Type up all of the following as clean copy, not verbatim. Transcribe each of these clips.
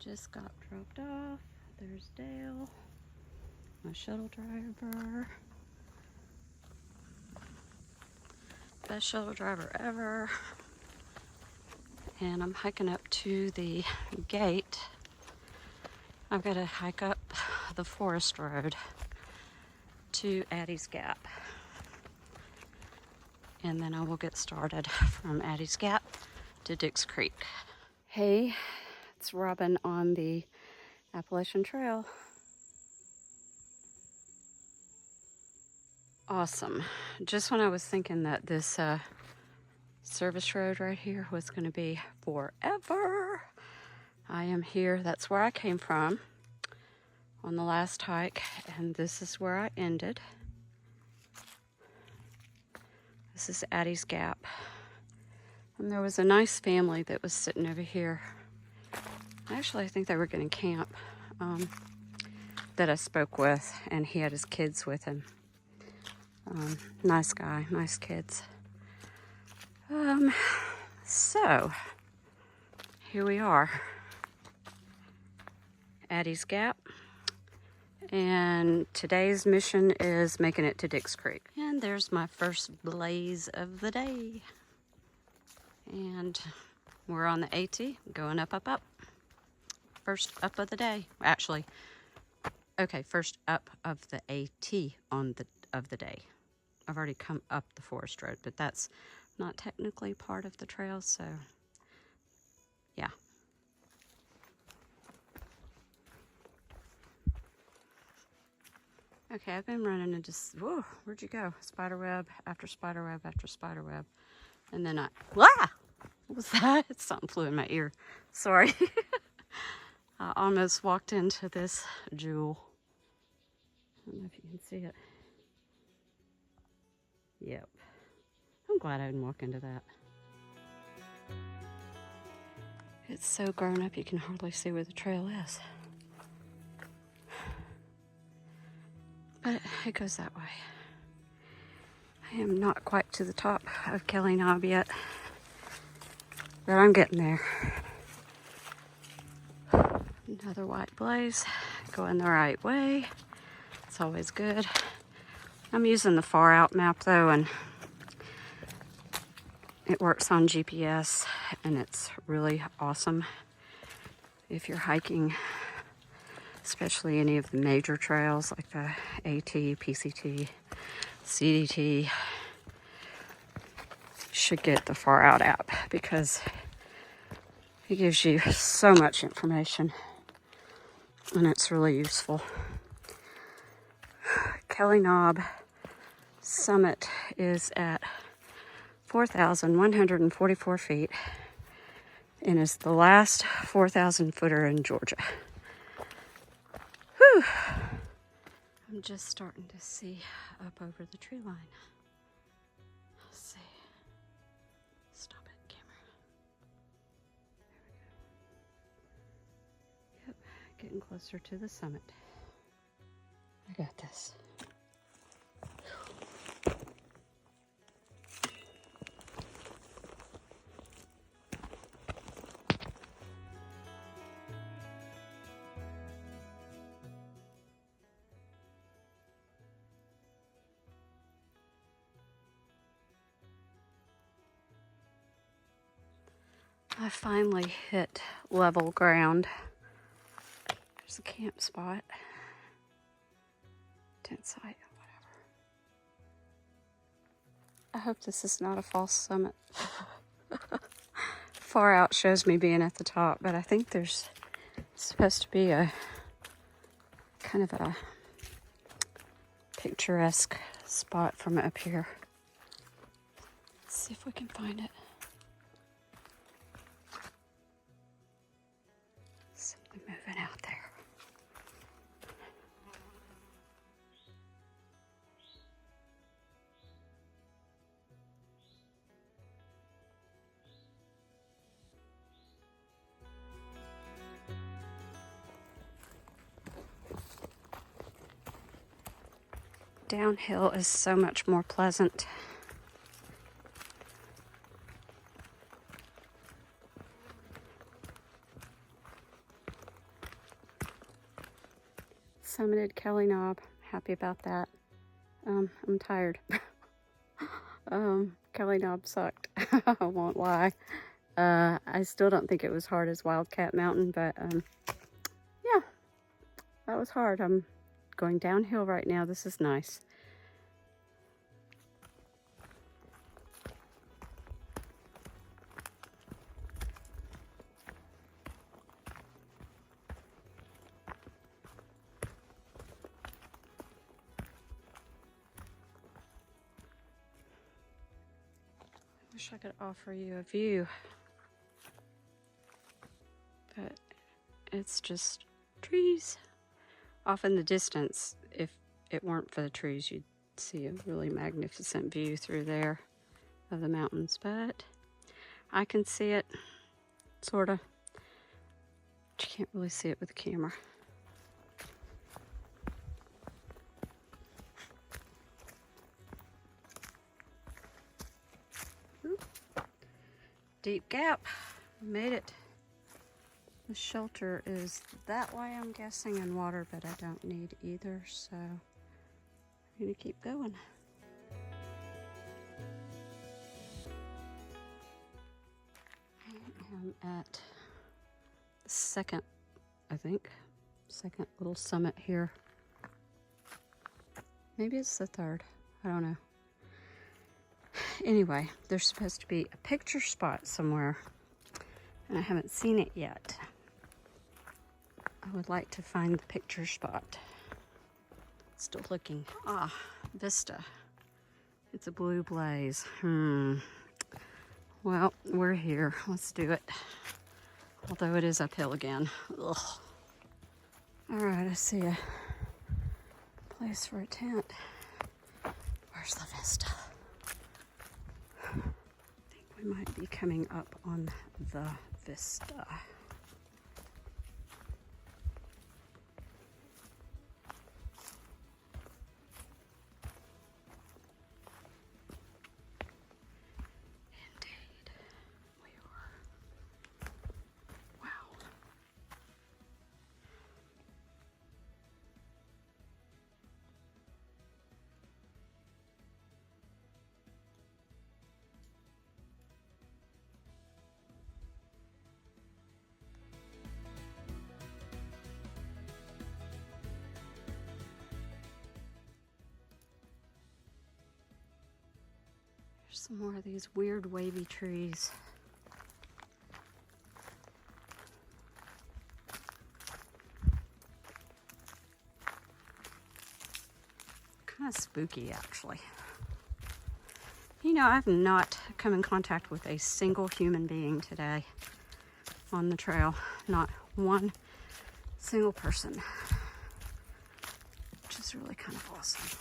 just got dropped off. There's Dale, my shuttle driver. Best shuttle driver ever. And I'm hiking up to the gate. I've got to hike up the forest road to Addie's Gap. And then I will get started from Addie's Gap to Dix Creek. Hey, it's Robin on the Appalachian Trail. Awesome. Just when I was thinking that this service road right here was going to be forever, I am here. That's where I came from on the last hike, and this is where I ended. This is Addie's Gap. And there was a nice family that was sitting over here. Actually, I think they were going to camp, that I spoke with, and he had his kids with him. Nice guy, nice kids. So, here we are. Addie's Gap. And today's mission is making it to Dix Creek. And there's my first blaze of the day. And we're on the AT, going up, up, up. First up of the day. Actually, okay, first up of the AT of the day. I've already come up the forest road, but that's not technically part of the trail, so yeah. Okay, I've been running into, whoa, where'd you go? Spider web after spider web after spider web. And then what was that? Something flew in my ear. Sorry. I almost walked into this jewel. I don't know if you can see it. Yep. I'm glad I didn't walk into that. It's so grown up you can hardly see where the trail is. But it goes that way. I am not quite to the top of Kelly Knob yet, but I'm getting there. Another white blaze, going the right way. It's always good. I'm using the far out map though, and it works on GPS, and it's really awesome if you're hiking, especially any of the major trails like the AT, PCT, CDT. You should get the far out app because it gives you so much information and it's really useful. Kelly Knob summit is at 4,144 feet and is the last 4,000 footer in Georgia. Whew. I'm just starting to see up over the tree line. Let's see. Stop it, camera. There we go. Yep, getting closer to the summit. I got this. I finally hit level ground. There's a camp spot. Tent site, whatever. I hope this is not a false summit. Far out shows me being at the top, but I think there's supposed to be a kind of a picturesque spot from up here. Let's see if we can find it. Something moving out there. Downhill is so much more pleasant. summited Kelly Knob. Happy about that. I'm tired. Kelly Knob sucked. I won't lie. I still don't think it was hard as Wildcat Mountain, but yeah, that was hard. I'm going downhill right now. This is nice. Wish I could offer you a view, but it's just trees. Off in the distance, if it weren't for the trees, you'd see a really magnificent view through there of the mountains, but I can see it, sort of. But you can't really see it with the camera. Deep gap, made it. The shelter is that way, I'm guessing, in water, but I don't need either, so I'm gonna keep going. I am at the second, I think, second little summit here. Maybe it's the third, I don't know. Anyway, there's supposed to be a picture spot somewhere, and I haven't seen it yet. I would like to find the picture spot. Still looking. Ah, Vista. It's a blue blaze. Well, we're here. Let's do it. Although it is uphill again. Ugh. All right, I see a place for a tent. Where's the Vista? I think we might be coming up on the Vista. Indeed, we are. Wow. There's some more of these weird wavy trees. Kind of spooky, actually. You know, I've not come in contact with a single human being today on the trail. Not one single person. Which is really kind of awesome.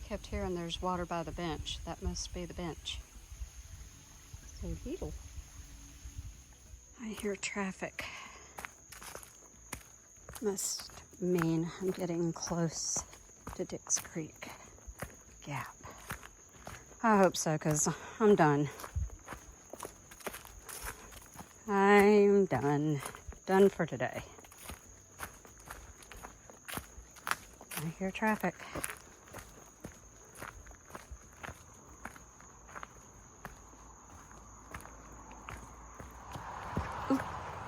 Kept hearing there's water by the bench. That must be the bench. So beetle. I hear traffic. Must mean I'm getting close to Dix Creek Gap. I hope so, because I'm done. I'm done. Done for today. I hear traffic.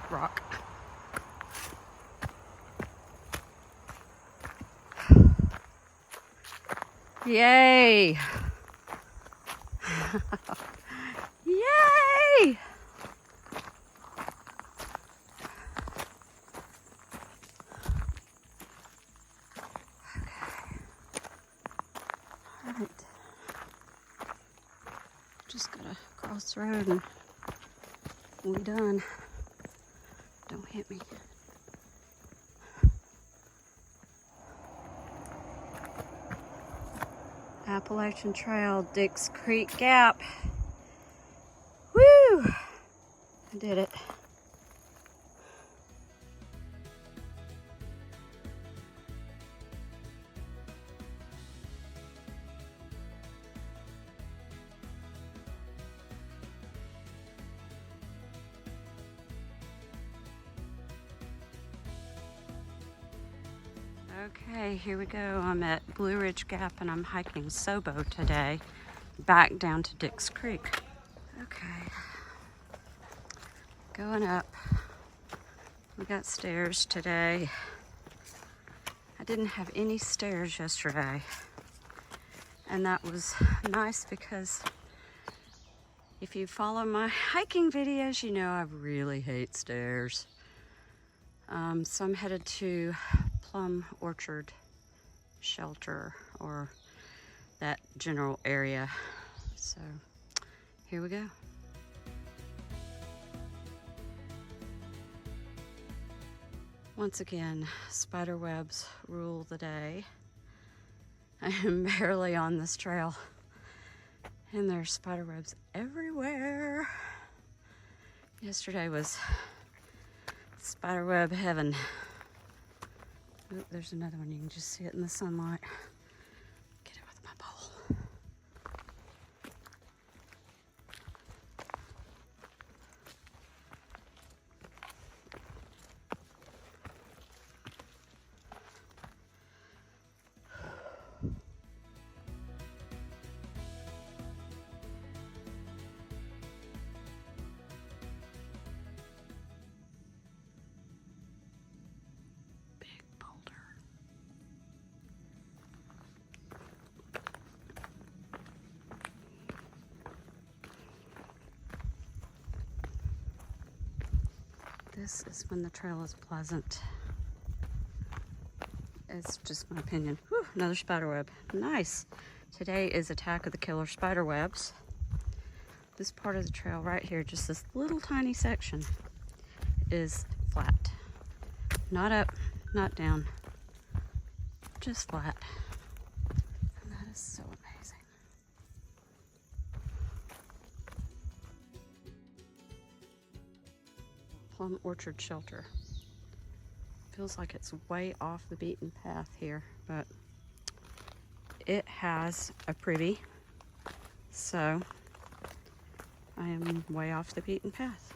Rock. Yay! Yay! All right. Just gotta cross the road and we're done. Don't hit me. Appalachian Trail, Dix Creek Gap. Woo! I did it. Okay, here we go. I'm at Blue Ridge Gap and I'm hiking Sobo today, back down to Dix Creek. Okay, going up. We got stairs today. I didn't have any stairs yesterday, and that was nice because if you follow my hiking videos, you know I really hate stairs. So I'm headed to Plum Orchard Shelter, or that general area. So here we go. Once again, spider webs rule the day. I am barely on this trail, and there's spider webs everywhere. Yesterday was spider web heaven. Oop, there's another one. You can just see it in the sunlight. Get it with my pole. This is when the trail is pleasant. It's just my opinion. Whew, another spider web. Nice. Today is Attack of the Killer Spider Webs. This part of the trail right here, just this little tiny section, is flat. Not up, not down. Just flat. And that is so amazing. Plum Orchard Shelter. Feels like it's way off the beaten path here, but it has a privy, so I am way off the beaten path.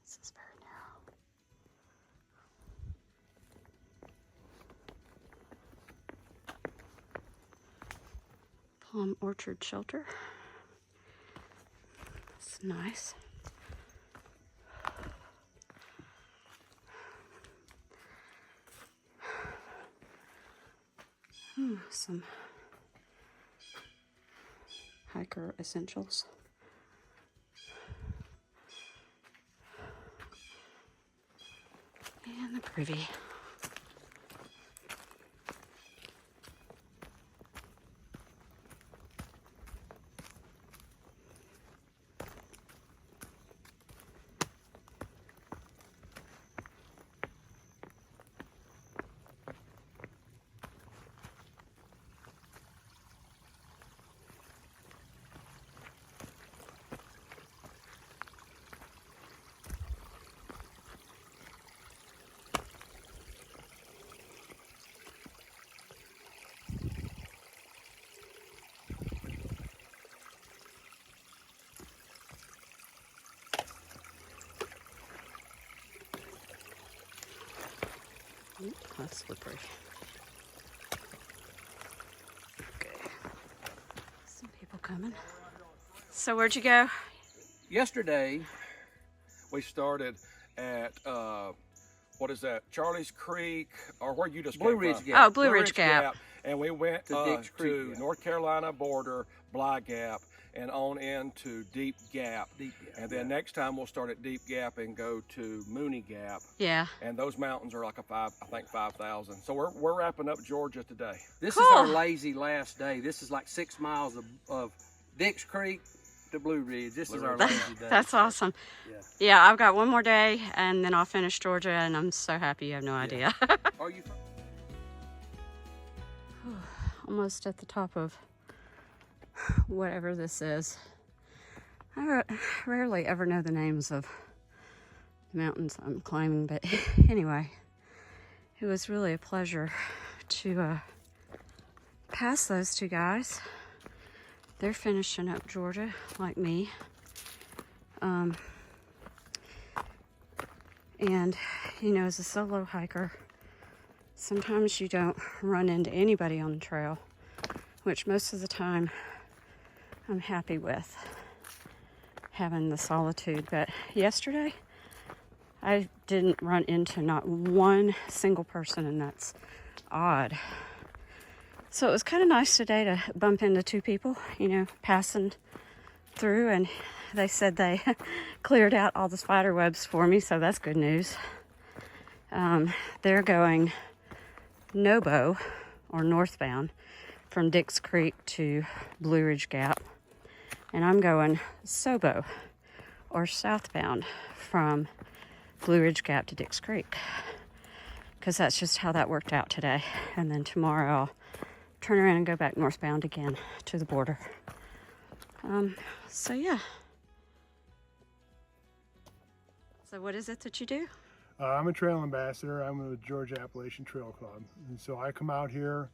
This is very narrow. Plum Orchard Shelter. It's nice. Some hiker essentials. And the privy. Ooh, that's slippery. Okay. Some people coming. So where'd you go? Yesterday, we started at what is that? Charlie's Creek, or where you just Blue came Ridge from? Gap. Oh, Blue Ridge Gap. And we went To Dix Creek to Gap. North Carolina border, Bly Gap, and on into Deep Gap. Deep Gap, And then next time we'll start at Deep Gap and go to Mooney Gap. Yeah. And those mountains are like I think 5,000. So we're wrapping up Georgia today. This Cool. is our lazy last day. This is like 6 miles of Dix Creek to Blue Ridge. This is our lazy day. That's awesome. Yeah, I've got one more day and then I'll finish Georgia, and I'm so happy you have no idea. Are you from? Almost at the top of whatever this is. I rarely ever know the names of the mountains I'm climbing, but anyway, it was really a pleasure to pass those two guys. They're finishing up Georgia like me. And, you know, as a solo hiker, sometimes you don't run into anybody on the trail, which most of the time I'm happy with, having the solitude. But yesterday, I didn't run into not one single person, and that's odd. So it was kind of nice today to bump into two people, you know, passing through, and they said they cleared out all the spider webs for me, so that's good news. They're going Nobo, or northbound, from Dix Creek to Blue Ridge Gap, and I'm going Sobo, or southbound, from Blue Ridge Gap to Dix Creek, because that's just how that worked out today. And then tomorrow I'll turn around and go back northbound again to the border. So yeah. So what is it that you do? I'm a trail ambassador. I'm with the Georgia Appalachian Trail Club. And so I come out here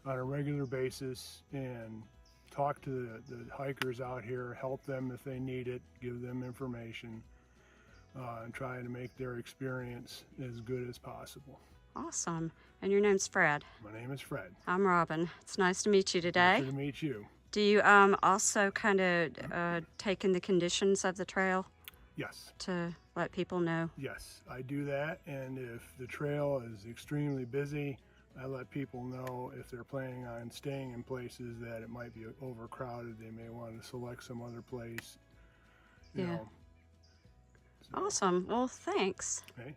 on a regular basis and talk to the hikers out here, help them if they need it, give them information, and try to make their experience as good as possible. Awesome. And your name's Fred. My name is Fred. I'm Robin. It's nice to meet you today. Nice to meet you. Do you also kind of take in the conditions of the trail Yes. to let people know? Yes, I do that. And if the trail is extremely busy, I let people know if they're planning on staying in places that it might be overcrowded. They may want to select some other place. You know. So, Awesome. Well, thanks. okay.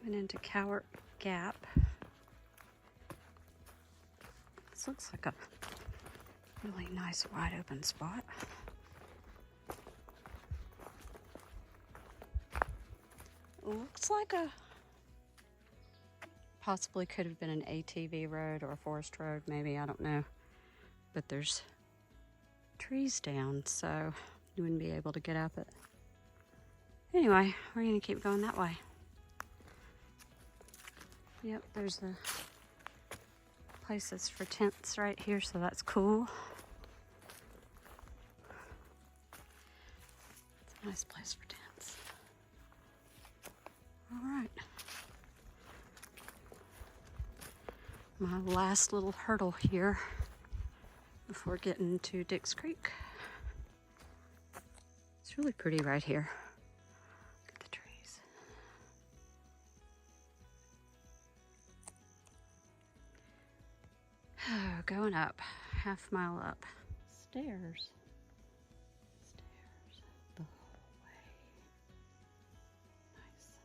Coming into Cowart Gap. This looks like a really nice wide open spot. Looks like a possibly could have been an ATV road or a forest road, maybe, I don't know. But there's trees down, so you wouldn't be able to get up it. Anyway, we're gonna keep going that way. Yep, there's the places for tents right here, so that's cool. It's a nice place for tents. All right. My last little hurdle here before getting to Dix Creek. It's really pretty right here. Look at the trees. Oh, going up, half mile up. Stairs. Stairs the whole way. Nice.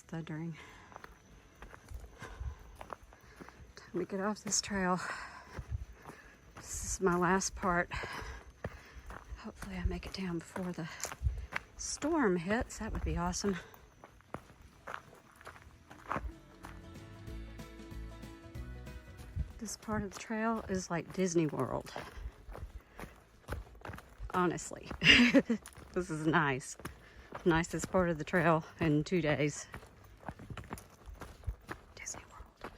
Thundering. Time to get off this trail. This is my last part. Hopefully I make it down before the storm hits. That would be awesome. This part of the trail is like Disney World. Honestly, this is nice. Nicest part of the trail in 2 days. Disney World.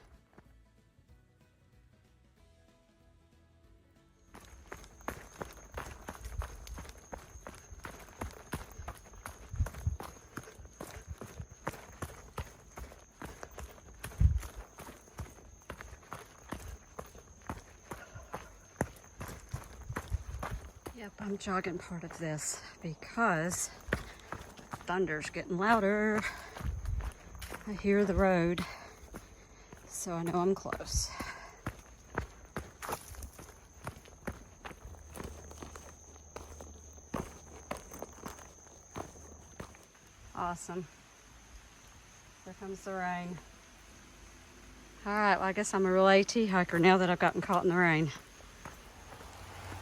Yep, I'm jogging part of this because thunder's getting louder. I hear the road, so I know I'm close. Awesome. Here comes the rain. All right, well, I guess I'm a real AT hiker now that I've gotten caught in the rain.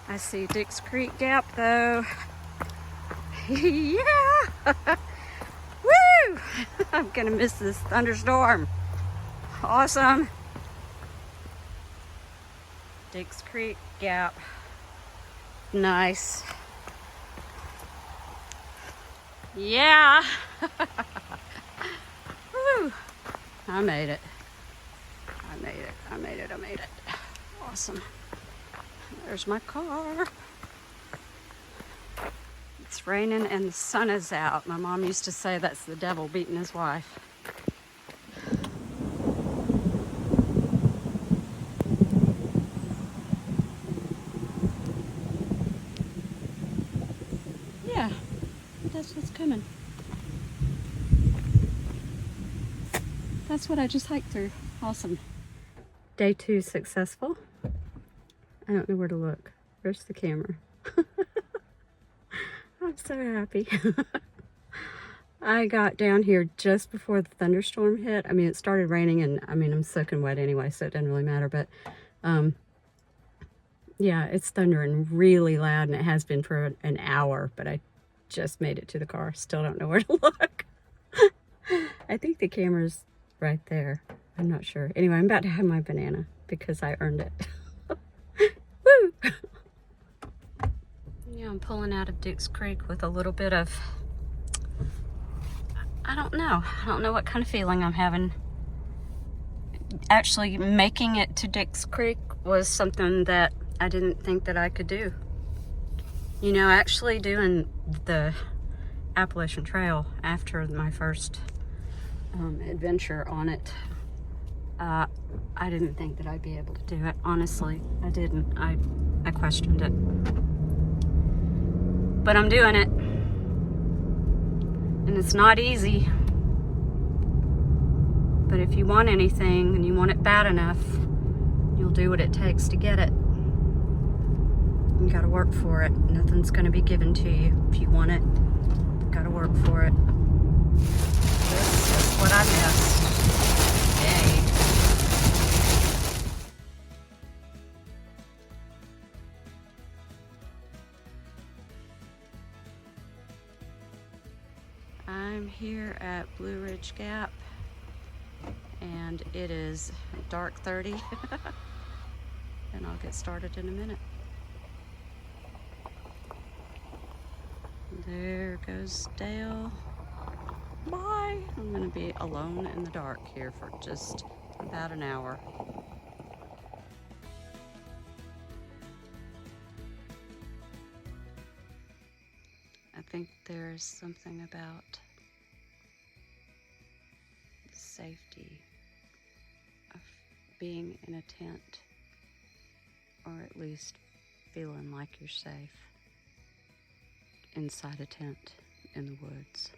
I see Dix Creek Gap though. Yeah! Woo! I'm gonna miss this thunderstorm. Awesome. Dix Creek Gap. Nice. Yeah! Woo! I made it. I made it. I made it. I made it. Awesome. There's my car. It's raining and the sun is out. My mom used to say that's the devil beating his wife. Yeah, that's what's coming. That's what I just hiked through. Awesome. Day 2 successful. I don't know where to look. Where's the camera? I'm so happy. I got down here just before the thunderstorm hit. I mean, it started raining and I mean, I'm soaking wet anyway, so it doesn't really matter. But yeah, it's thundering really loud and it has been for an hour, but I just made it to the car. Still don't know where to look. I think the camera's right there. I'm not sure. Anyway, I'm about to have my banana because I earned it. Woo! Yeah, I'm pulling out of Dix Creek with a little bit of, I don't know what kind of feeling I'm having. Actually, making it to Dix Creek was something that I didn't think that I could do. You know, actually doing the Appalachian Trail after my first adventure on it, I didn't think that I'd be able to do it. Honestly, I didn't. I questioned it. But I'm doing it. And it's not easy. But if you want anything and you want it bad enough, you'll do what it takes to get it. You gotta work for it. Nothing's gonna be given to you. If you want it, you gotta work for it. This is what I missed. Yay. I'm here at Blue Ridge Gap and it is dark 30 and I'll get started in a minute. There goes Dale. Bye. I'm gonna be alone in the dark here for just about an hour. I think there's something about the safety of being in a tent, or at least feeling like you're safe inside a tent in the woods,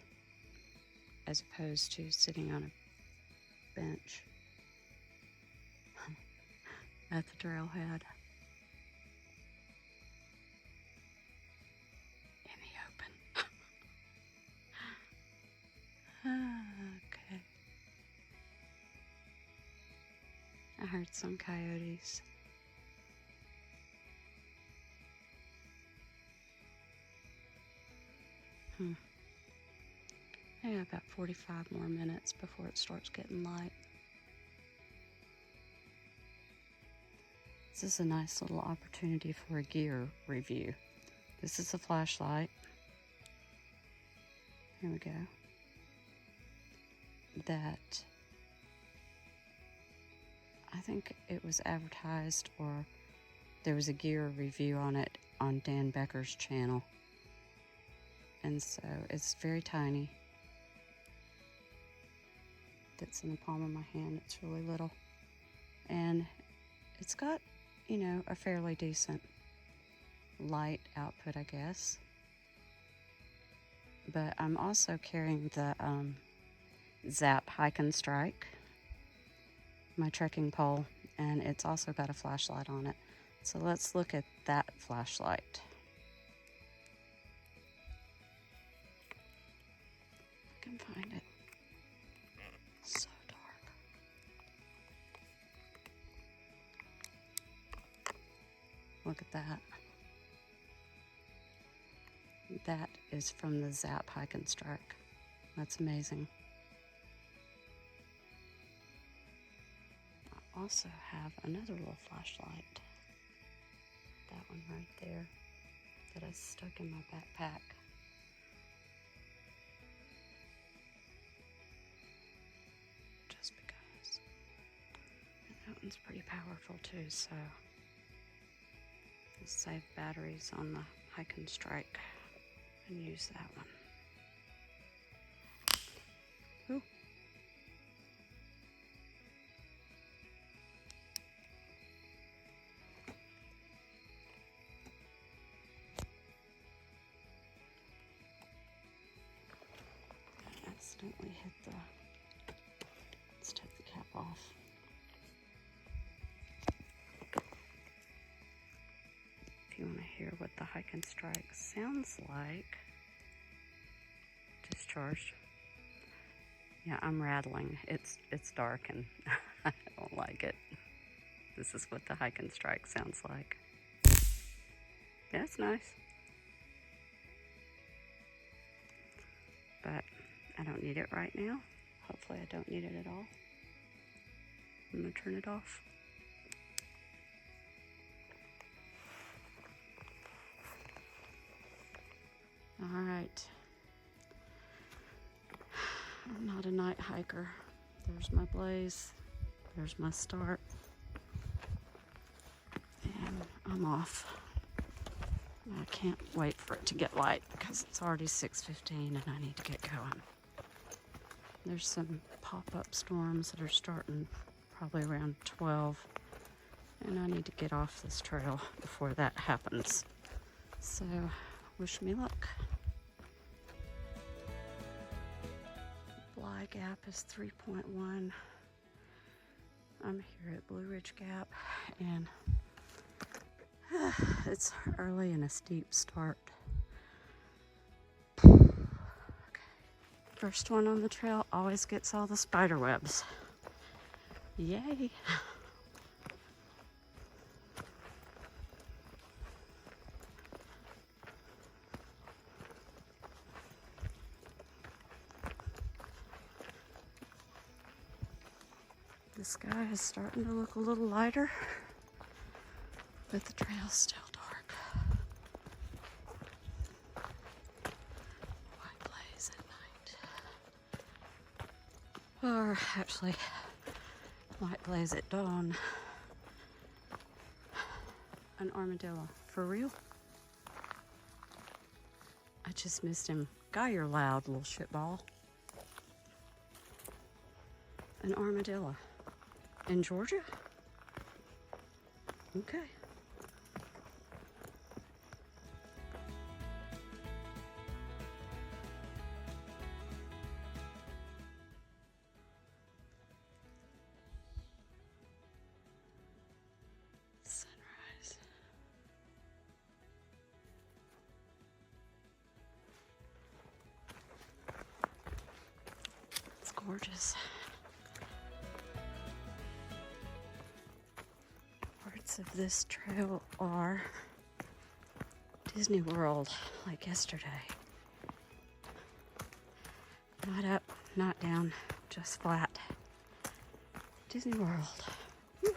as opposed to sitting on a bench at the trailhead in the open. Okay. I heard some coyotes. Yeah, about 45 more minutes before it starts getting light. This is a nice little opportunity for a gear review. This is a flashlight. Here we go. That I think it was advertised, or there was a gear review on it on Dan Becker's channel. And so it's very tiny. Fits in the palm of my hand. It's really little. And it's got, you know, a fairly decent light output, I guess. But I'm also carrying the Zap Hike and Strike, my trekking pole, and it's also got a flashlight on it. So let's look at that flashlight. I can find it. So dark. Look at that. That is from the Zap Hike and Strike. That's amazing. I also have another little flashlight. That one right there that I stuck in my backpack. Just because. And that one's pretty powerful too, so I'll save batteries on the Hike and Strike and use that one. Ooh. I accidentally hit the, let's take the cap off. If you want to hear what the Hike and Strike sounds like, discharged. Yeah, I'm rattling. It's dark and I don't like it. This is what the Hike and Strike sounds like. Yeah, it's nice. But I don't need it right now. Hopefully I don't need it at all. I'm gonna turn it off. All right. I'm not a night hiker. There's my blaze. There's my start. And I'm off. I can't wait for it to get light because it's already 6:15 and I need to get going. There's some pop-up storms that are starting probably around 12, and I need to get off this trail before that happens. So, wish me luck. Bly Gap is 3.1. I'm here at Blue Ridge Gap, and it's early and a steep start. Okay. First one on the trail always gets all the spider webs. Yay! The sky is starting to look a little lighter, but the trail's still dark. White blaze at night. Or actually, white blaze at dawn. An armadillo. For real? I just missed him. Guy, you're loud, little shitball. An armadillo. In Georgia? Okay. Sunrise. It's gorgeous. Parts of this trail are Disney World, like yesterday. Not up, not down, just flat. Disney World. Whew.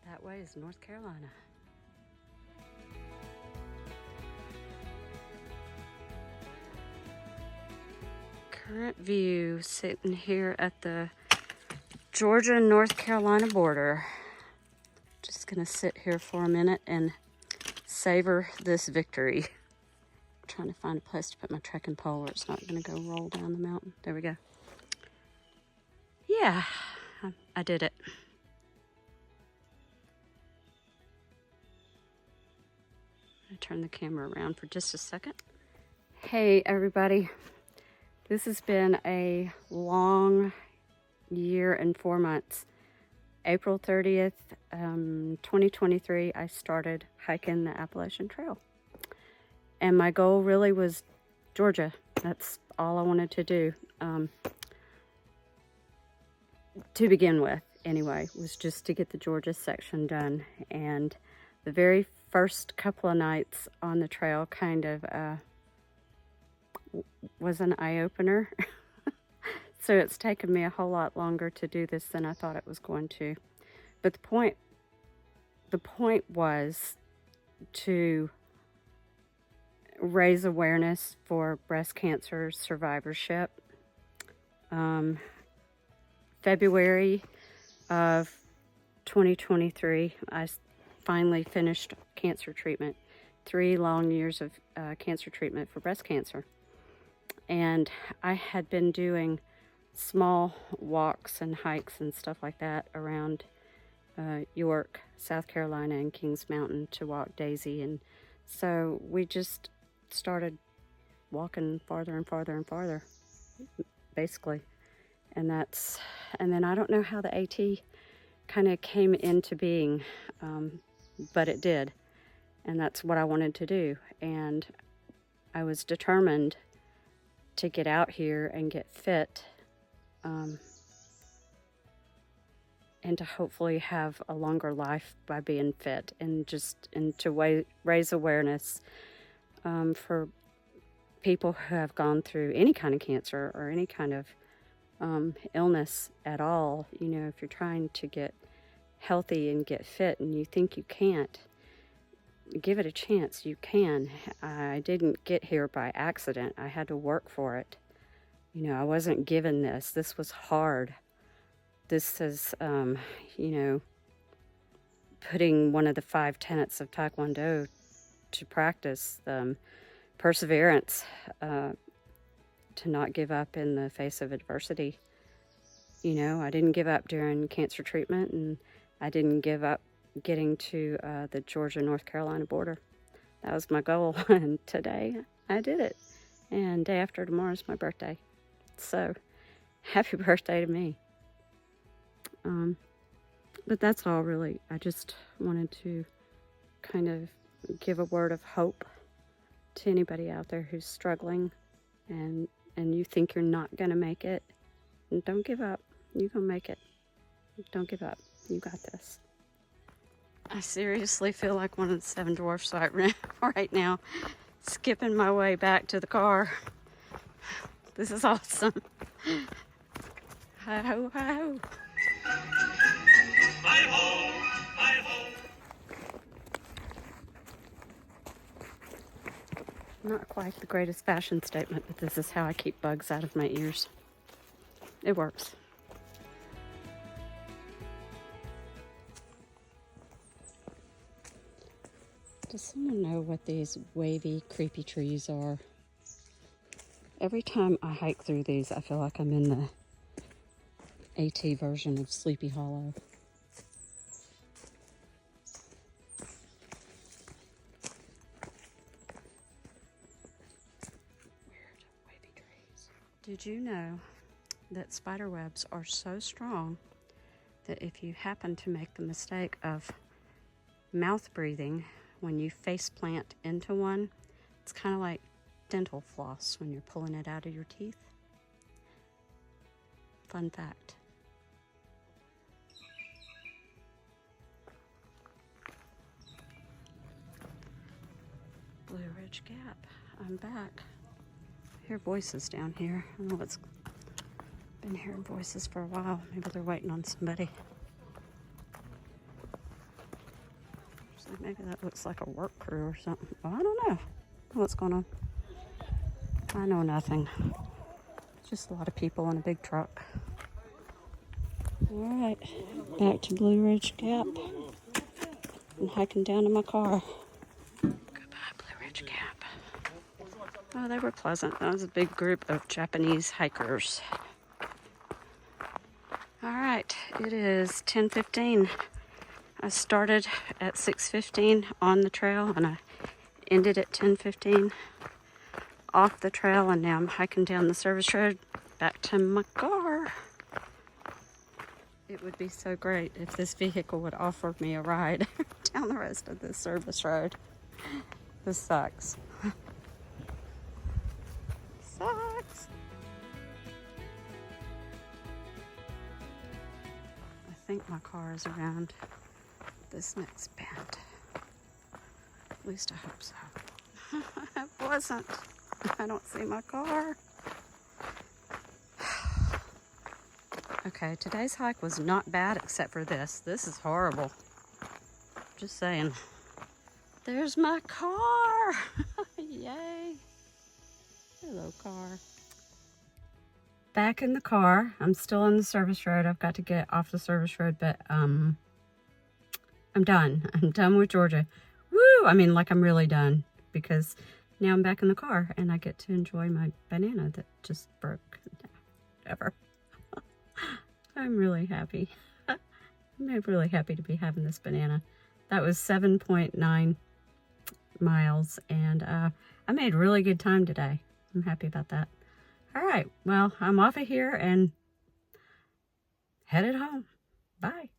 That way is North Carolina. Current view, sitting here at the Georgia-North Carolina border. Just gonna sit here for a minute and savor this victory. I'm trying to find a place to put my trekking pole where it's not gonna go roll down the mountain. There we go. Yeah, I did it. Turn the camera around for just a second. Hey everybody, this has been a long year and 4 months. April 30th, 2023, I started hiking the Appalachian Trail. And my goal really was Georgia. That's all I wanted to do. To begin with, anyway, was just to get the Georgia section done. And the very first couple of nights on the trail kind of was an eye-opener. So it's taken me a whole lot longer to do this than I thought it was going to. But the point was to raise awareness for breast cancer survivorship. February of 2023, I finally finished cancer treatment. 3 long years of cancer treatment for breast cancer. And I had been doing small walks and hikes and stuff like that around York, South Carolina, and Kings Mountain to walk Daisy. And so we just started walking farther and farther and farther, basically. And then I don't know how the AT kind of came into being, but it did. And that's what I wanted to do. And I was determined to get out here and get fit, and to hopefully have a longer life by being fit, and to raise awareness for people who have gone through any kind of cancer or any kind of illness at all. You know, if you're trying to get healthy and get fit and you think you can't, give it a chance. You can. I didn't get here by accident. I had to work for it. You know, I wasn't given this. This was hard. This is, you know, putting one of the 5 tenets of Taekwondo to practice, perseverance, to not give up in the face of adversity. You know, I didn't give up during cancer treatment, and I didn't give up getting to the Georgia-North Carolina border. That was my goal, and today I did it. And day after tomorrow is my birthday. So, happy birthday to me. But that's all really. I just wanted to kind of give a word of hope to anybody out there who's struggling and you think you're not going to make it. And don't give up. You're going to make it. Don't give up. You got this. I seriously feel like one of the 7 dwarfs right now, skipping my way back to the car. This is awesome. Hi-ho, hi-ho. Hi-ho, hi-ho. Not quite the greatest fashion statement, but this is how I keep bugs out of my ears. It works. Does someone know what these wavy, creepy trees are? Every time I hike through these, I feel like I'm in the AT version of Sleepy Hollow. Did you know that spider webs are so strong that if you happen to make the mistake of mouth breathing when you face plant into one, it's kind of like dental floss when you're pulling it out of your teeth? Fun fact. Blue Ridge Gap, I'm back. I hear voices down here. I know it's been hearing voices for a while. Maybe they're waiting on somebody. So maybe that looks like a work crew or something. Well, I don't know what's going on. I know nothing. Just a lot of people in a big truck. All right, back to Blue Ridge Gap. I'm hiking down to my car. Goodbye, Blue Ridge Gap. Oh, they were pleasant. That was a big group of Japanese hikers. All right, it is 10:15. I started at 6:15 on the trail and I ended at 10:15 off the trail, and now I'm hiking down the service road back to my car. It would be so great if this vehicle would offer me a ride down the rest of this service road. This sucks. Sucks. I think my car is around this next bend. At least I hope so. It wasn't. I don't see my car. Okay, today's hike was not bad except for this. This is horrible. Just saying. There's my car. Yay. Hello, car. Back in the car. I'm still on the service road. I've got to get off the service road, but I'm done. I'm done with Georgia. Woo! I mean, like, I'm really done, because now I'm back in the car and I get to enjoy my banana that just broke. Whatever. I'm really happy. I'm really happy to be having this banana. That was 7.9 miles, and I made really good time today. I'm happy about that. All right, well, I'm off of here and headed home. Bye.